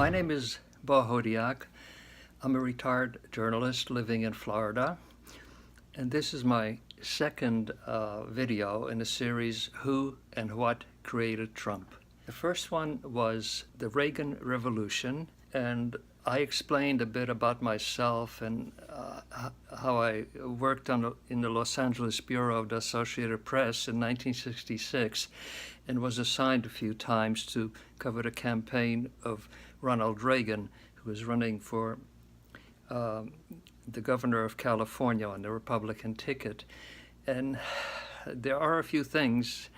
My name is Bo Hodiak. I'm a retired journalist living in Florida, and this is my second video in the series Who and What Created Trump. The first one was the Reagan Revolution, and I explained a bit about myself and how I worked in the Los Angeles Bureau of the Associated Press in 1966 and was assigned a few times to cover the campaign of Ronald Reagan, who was running for the governor of California on the Republican ticket. And there are a few things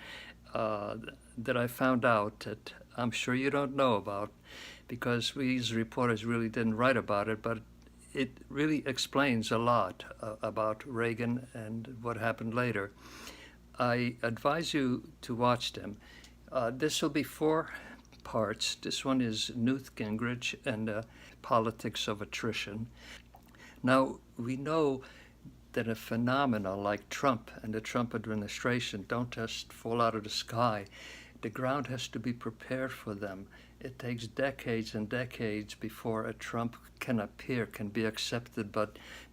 that I found out that I'm sure you don't know about, because we as reporters really didn't write about it, but it really explains a lot about Reagan and what happened later. I advise you to watch them. This will be 4 parts. This one is Newt Gingrich and politics of attrition. Now, we know that a phenomena like Trump and the Trump administration don't just fall out of the sky. The ground has to be prepared for them. It takes decades and decades before a Trump can appear, can be accepted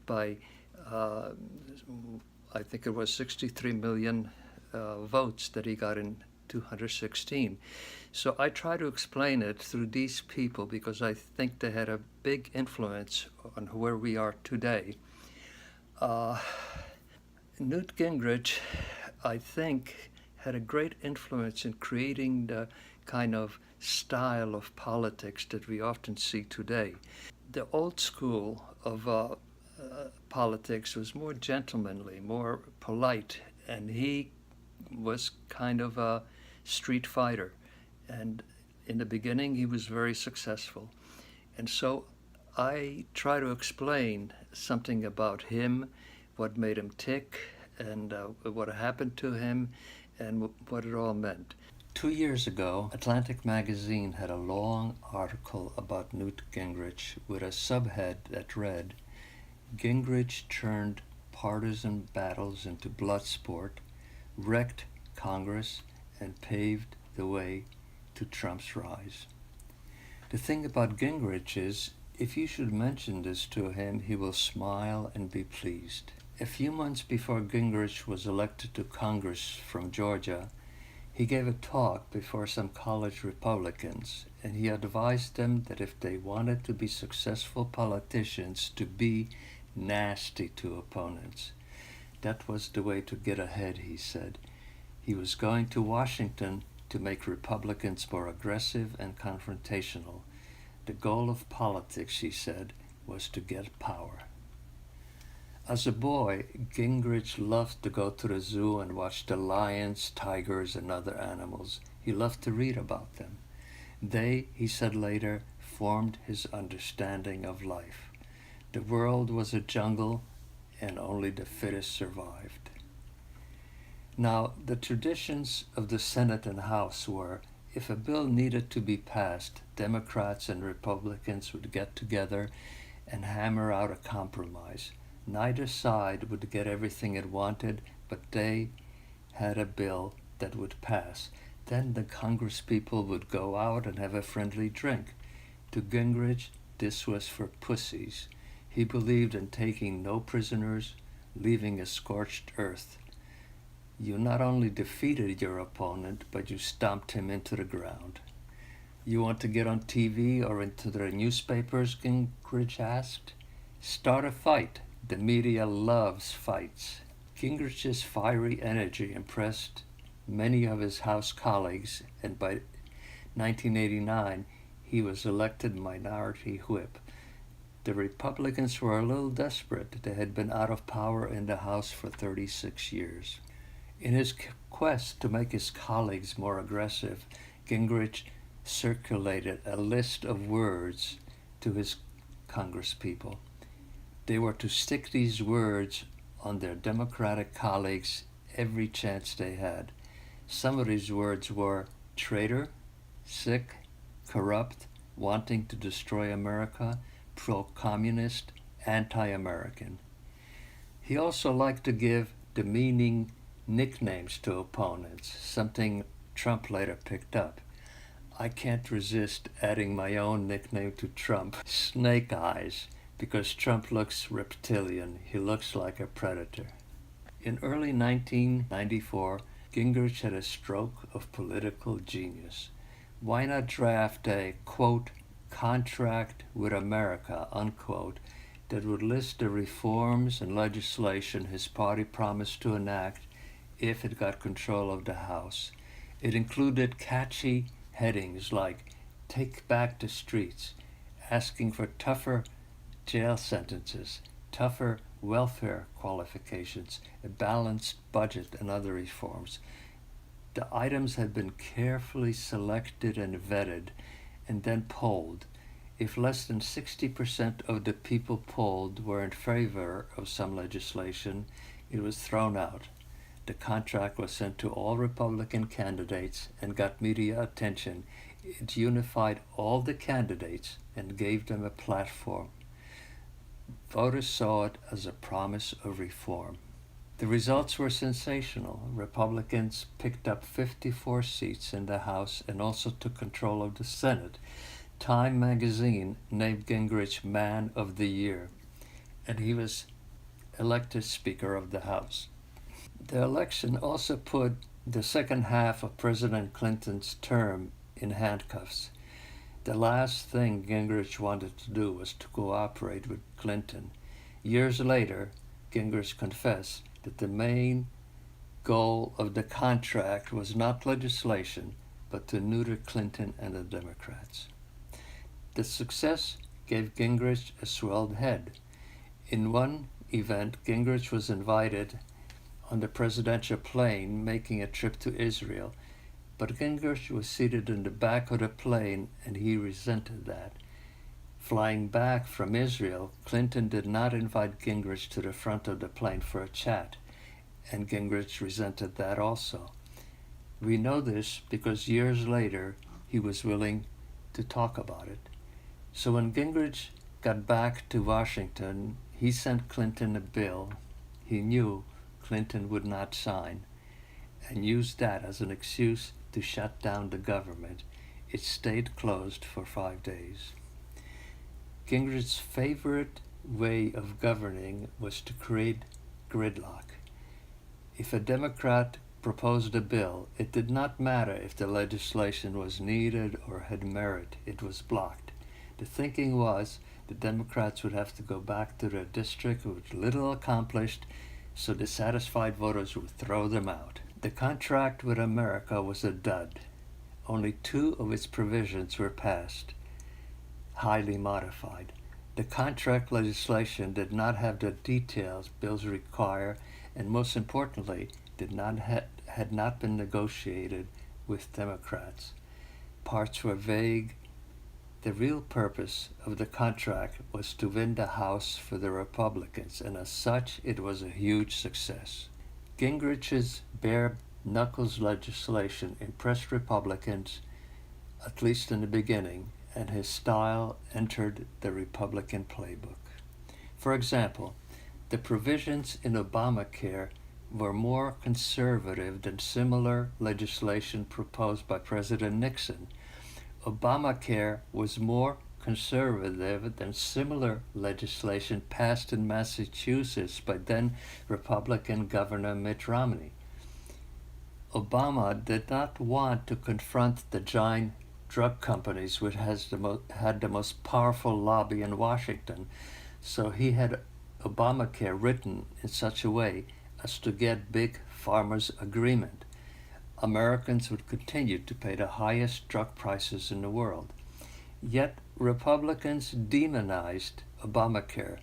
by I think it was 63 million votes that he got in 2016. So I try to explain it through these people because I think they had a big influence on where we are today. Newt Gingrich, I think, had a great influence in creating the kind of style of politics that we often see today. The old school of politics was more gentlemanly, more polite, and he was kind of a street fighter. And in the beginning, he was very successful. And so I try to explain something about him, what made him tick, and what happened to him, and what it all meant. 2 years ago, Atlantic magazine had a long article about Newt Gingrich with a subhead that read, "Gingrich turned partisan battles into blood sport, wrecked Congress, and paved the way to Trump's rise." The thing about Gingrich is, if you should mention this to him, he will smile and be pleased. A few months before Gingrich was elected to Congress from Georgia, he gave a talk before some college Republicans, and he advised them that if they wanted to be successful politicians, to be nasty to opponents. That was the way to get ahead, he said. He was going to Washington to make Republicans more aggressive and confrontational. The goal of politics, he said, was to get power. As a boy, Gingrich loved to go to the zoo and watch the lions, tigers, and other animals. He loved to read about them. They, he said later, formed his understanding of life. The world was a jungle, and only the fittest survived. Now, the traditions of the Senate and House were, if a bill needed to be passed, Democrats and Republicans would get together and hammer out a compromise. Neither side would get everything it wanted, but they had a bill that would pass. Then the Congress people would go out and have a friendly drink. To Gingrich, this was for pussies. He believed in taking no prisoners, leaving a scorched earth. You not only defeated your opponent, but you stomped him into the ground. "You want to get on TV or into the newspapers?" Gingrich asked. "Start a fight. The media loves fights." Gingrich's fiery energy impressed many of his House colleagues, and by 1989, he was elected minority whip. The Republicans were a little desperate. They had been out of power in the House for 36 years. In his quest to make his colleagues more aggressive, Gingrich circulated a list of words to his congresspeople. They were to stick these words on their Democratic colleagues every chance they had. Some of these words were traitor, sick, corrupt, wanting to destroy America, pro-communist, anti-American. He also liked to give demeaning nicknames to opponents, something Trump later picked up. I can't resist adding my own nickname to Trump, Snake Eyes, because Trump looks reptilian. He looks like a predator. In early 1994, Gingrich had a stroke of political genius. Why not draft a, quote, contract with America, unquote, that would list the reforms and legislation his party promised to enact if it got control of the House. It included catchy headings like Take Back the Streets, asking for tougher jail sentences, tougher welfare qualifications, a balanced budget, and other reforms. The items had been carefully selected and vetted and then polled. If less than 60% of the people polled were in favor of some legislation, it was thrown out. The contract was sent to all Republican candidates and got media attention. It unified all the candidates and gave them a platform. Voters saw it as a promise of reform. The results were sensational. Republicans picked up 54 seats in the House and also took control of the Senate. Time magazine named Gingrich Man of the Year, and he was elected Speaker of the House. The election also put the second half of President Clinton's term in handcuffs. The last thing Gingrich wanted to do was to cooperate with Clinton. Years later, Gingrich confessed that the main goal of the contract was not legislation, but to neuter Clinton and the Democrats. The success gave Gingrich a swelled head. In one event, Gingrich was invited on the presidential plane making a trip to Israel, but Gingrich was seated in the back of the plane and he resented that. Flying back from Israel, Clinton did not invite Gingrich to the front of the plane for a chat, and Gingrich resented that also. We know this because years later he was willing to talk about it. So when Gingrich got back to Washington, he sent Clinton a bill he knew Clinton would not sign, and used that as an excuse to shut down the government. It stayed closed for 5 days. Gingrich's favorite way of governing was to create gridlock. If a Democrat proposed a bill, it did not matter if the legislation was needed or had merit, it was blocked. The thinking was the Democrats would have to go back to their district with little accomplished, so dissatisfied voters would throw them out. The contract with America was a dud. Only 2 of its provisions were passed, highly modified. The contract legislation did not have the details bills require, and most importantly, had not been negotiated with Democrats. Parts were vague. The real purpose of the contract was to win the House for the Republicans, and as such, it was a huge success. Gingrich's bare-knuckles legislation impressed Republicans, at least in the beginning, and his style entered the Republican playbook. For example, the provisions in Obamacare were more conservative than similar legislation proposed by President Nixon. Obamacare was more conservative than similar legislation passed in Massachusetts by then Republican Governor Mitt Romney. Obama did not want to confront the giant drug companies which had the most powerful lobby in Washington, so he had Obamacare written in such a way as to get big farmers' agreement. Americans would continue to pay the highest drug prices in the world. Yet Republicans demonized Obamacare.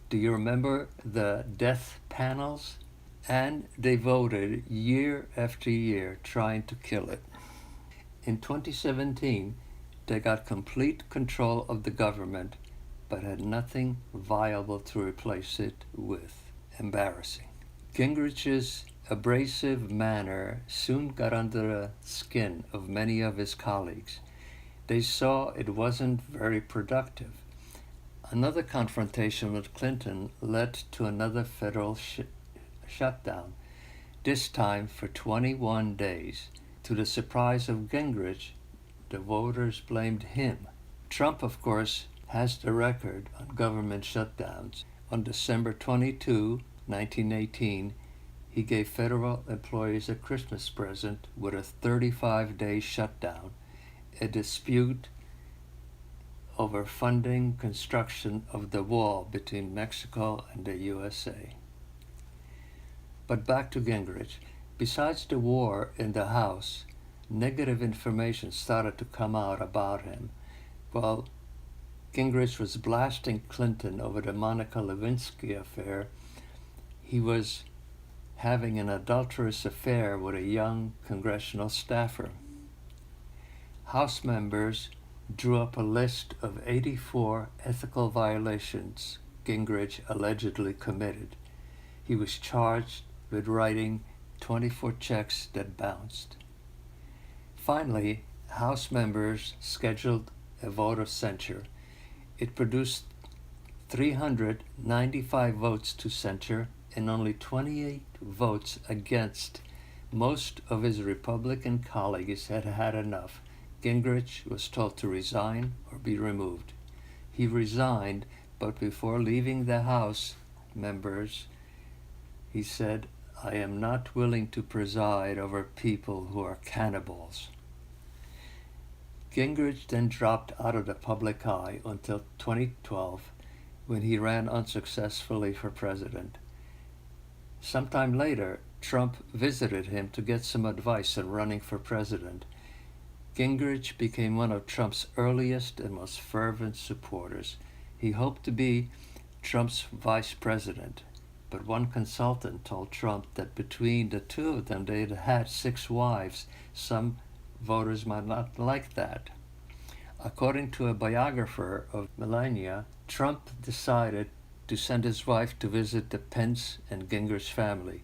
Do you remember the death panels? And they voted year after year trying to kill it. In 2017, they got complete control of the government, but had nothing viable to replace it with. Embarrassing. Gingrich's abrasive manner soon got under the skin of many of his colleagues. They saw it wasn't very productive. Another confrontation with Clinton led to another federal shutdown, this time for 21 days. To the surprise of Gingrich, the voters blamed him. Trump, of course, has the record on government shutdowns. On December 22, 1918, he gave federal employees a Christmas present with a 35-day shutdown, a dispute over funding construction of the wall between Mexico and the USA. But back to Gingrich. Besides the war in the House, negative information started to come out about him. While Gingrich was blasting Clinton over the Monica Lewinsky affair, he was having an adulterous affair with a young congressional staffer. House members drew up a list of 84 ethical violations Gingrich allegedly committed. He was charged with writing 24 checks that bounced. Finally, House members scheduled a vote of censure. It produced 395 votes to censure and only 28 votes against. Most of his Republican colleagues had had enough. Gingrich was told to resign or be removed. He resigned, but before leaving the House, he said, "I am not willing to preside over people who are cannibals." Gingrich then dropped out of the public eye until 2012, when he ran unsuccessfully for president. Sometime later, Trump visited him to get some advice on running for president. Gingrich became one of Trump's earliest and most fervent supporters. He hoped to be Trump's vice president, but one consultant told Trump that between the two of them they'd had 6 wives. Some voters might not like that. According to a biographer of Melania, Trump decided to send his wife to visit the Pence and Gingrich family.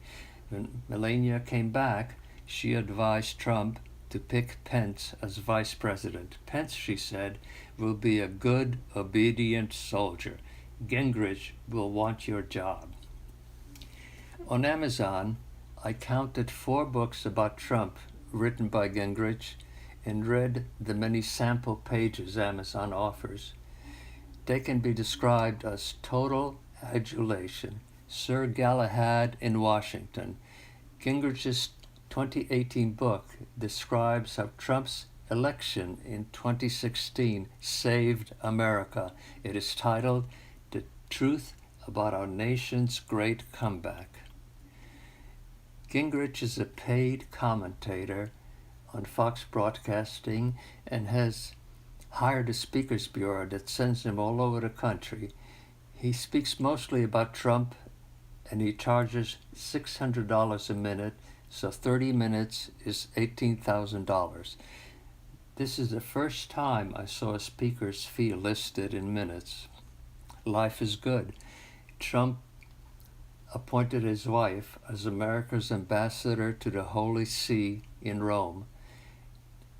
When Melania came back, she advised Trump to pick Pence as vice president. Pence, she said, will be a good, obedient soldier. Gingrich will want your job. On Amazon, I counted 4 books about Trump written by Gingrich and read the many sample pages Amazon offers. They can be described as total adulation. Sir Galahad in Washington. Gingrich's 2018 book describes how Trump's election in 2016 saved America. It is titled "The Truth About Our Nation's Great Comeback." Gingrich is a paid commentator on Fox Broadcasting and has hired a speakers bureau that sends him all over the country. He speaks mostly about Trump, and he charges $600 a minute, so 30 minutes is $18,000. This is the first time I saw a speaker's fee listed in minutes. Life is good. Trump appointed his wife as America's ambassador to the Holy See in Rome.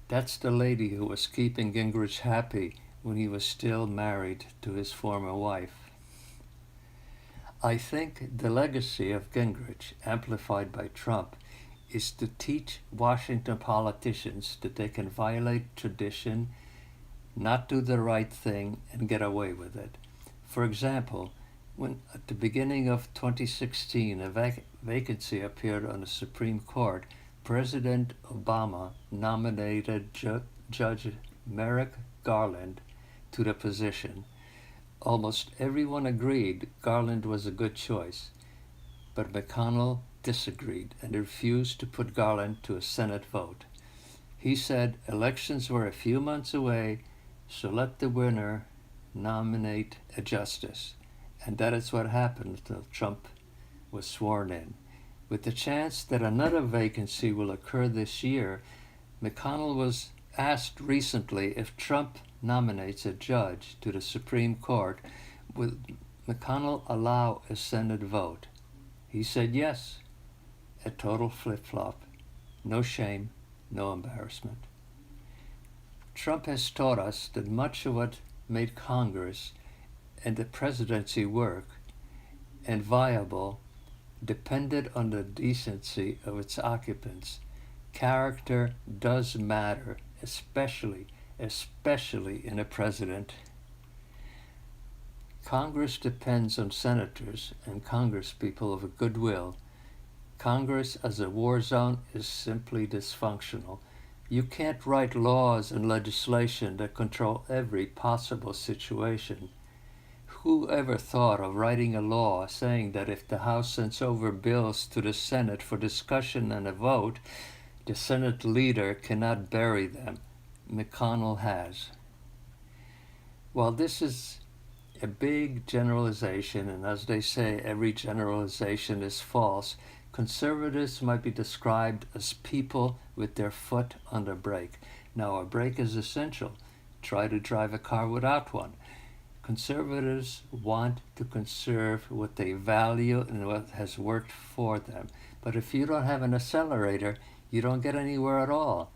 That's the lady who was keeping Gingrich happy when he was still married to his former wife. I think the legacy of Gingrich, amplified by Trump, is to teach Washington politicians that they can violate tradition, not do the right thing, and get away with it. For example, when at the beginning of 2016 a vacancy appeared on the Supreme Court, President Obama nominated Judge Merrick Garland to the position. Almost everyone agreed Garland was a good choice, but McConnell disagreed and refused to put Garland to a Senate vote. He said elections were a few months away, so let the winner nominate a justice. And that is what happened until Trump was sworn in. With the chance that another vacancy will occur this year, McConnell was asked recently if Trump nominates a judge to the Supreme Court, will McConnell allow a Senate vote? He said yes. A total flip-flop. No shame, no embarrassment. Trump has taught us that much of what made Congress and the presidency work and viable depended on the decency of its occupants. Character does matter, especially in a president. Congress depends on senators and congresspeople of goodwill. Congress as a war zone is simply dysfunctional. You can't write laws and legislation that control every possible situation. Who ever thought of writing a law saying that if the House sends over bills to the Senate for discussion and a vote, the Senate leader cannot bury them? McConnell has. While this is a big generalization, and as they say, every generalization is false, conservatives might be described as people with their foot on the brake. Now, a brake is essential. Try to drive a car without one. Conservatives want to conserve what they value and what has worked for them. But if you don't have an accelerator, you don't get anywhere at all.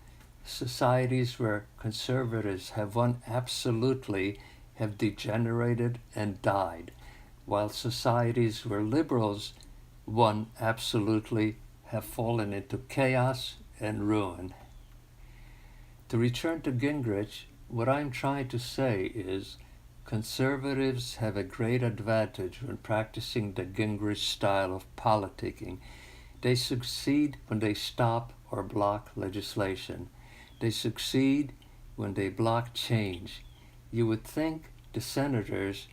Societies where conservatives have won absolutely have degenerated and died, while societies where liberals won absolutely have fallen into chaos and ruin. To return to Gingrich, what I'm trying to say is conservatives have a great advantage when practicing the Gingrich style of politicking. They succeed when they stop or block legislation. They succeed when they block change. You would think the senators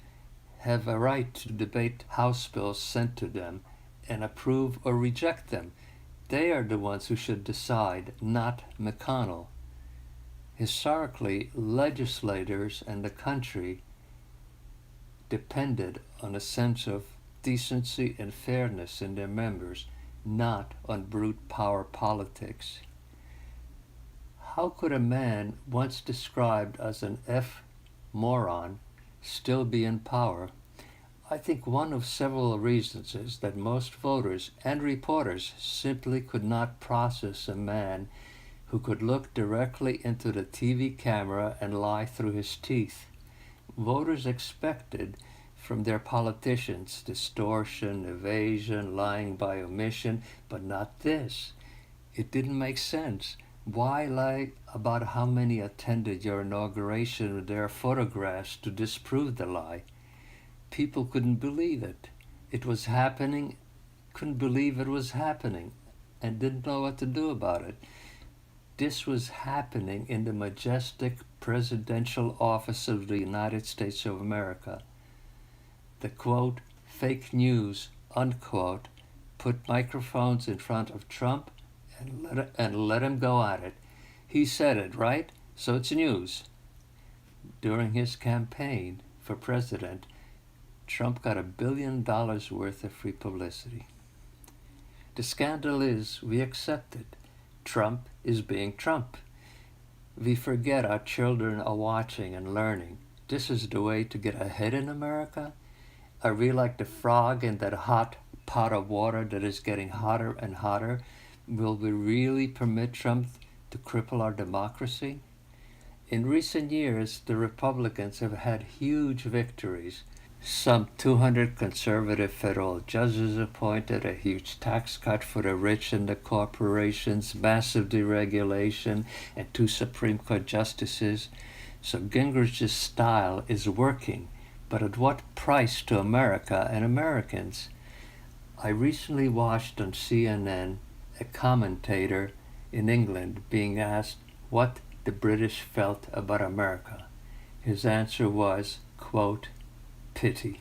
have a right to debate House bills sent to them and approve or reject them. They are the ones who should decide, not McConnell. Historically, legislators and the country depended on a sense of decency and fairness in their members, not on brute power politics. How could a man once described as an moron still be in power? I think one of several reasons is that most voters and reporters simply could not process a man who could look directly into the TV camera and lie through his teeth. Voters expected from their politicians distortion, evasion, lying by omission, but not this. It didn't make sense. Why lie about how many attended your inauguration with their photographs to disprove the lie? People couldn't believe it. It was happening, couldn't believe it was happening, and didn't know what to do about it. This was happening in the majestic presidential office of the United States of America. The quote, fake news, unquote, put microphones in front of Trump and let him go at it. He said it, right? So it's news. During his campaign for president, Trump got $1 billion worth of free publicity. The scandal is we accept it. Trump is being Trump. We forget our children are watching and learning. This is the way to get ahead in America? Are we like the frog in that hot pot of water that is getting hotter and hotter? Will we really permit Trump to cripple our democracy? In recent years, the Republicans have had huge victories. Some 200 conservative federal judges appointed, a huge tax cut for the rich and the corporations, massive deregulation, and 2 Supreme Court justices. So Gingrich's style is working, but at what price to America and Americans? I recently watched on CNN a commentator in England being asked what the British felt about America. His answer was, quote, pity.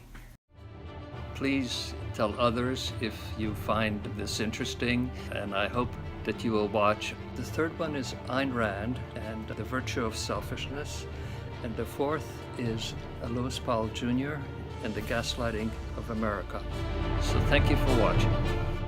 Please tell others if you find this interesting, and I hope that you will watch. The third one is Ayn Rand and the Virtue of Selfishness, and the fourth is Lewis Powell Jr. and the Gaslighting of America. So thank you for watching.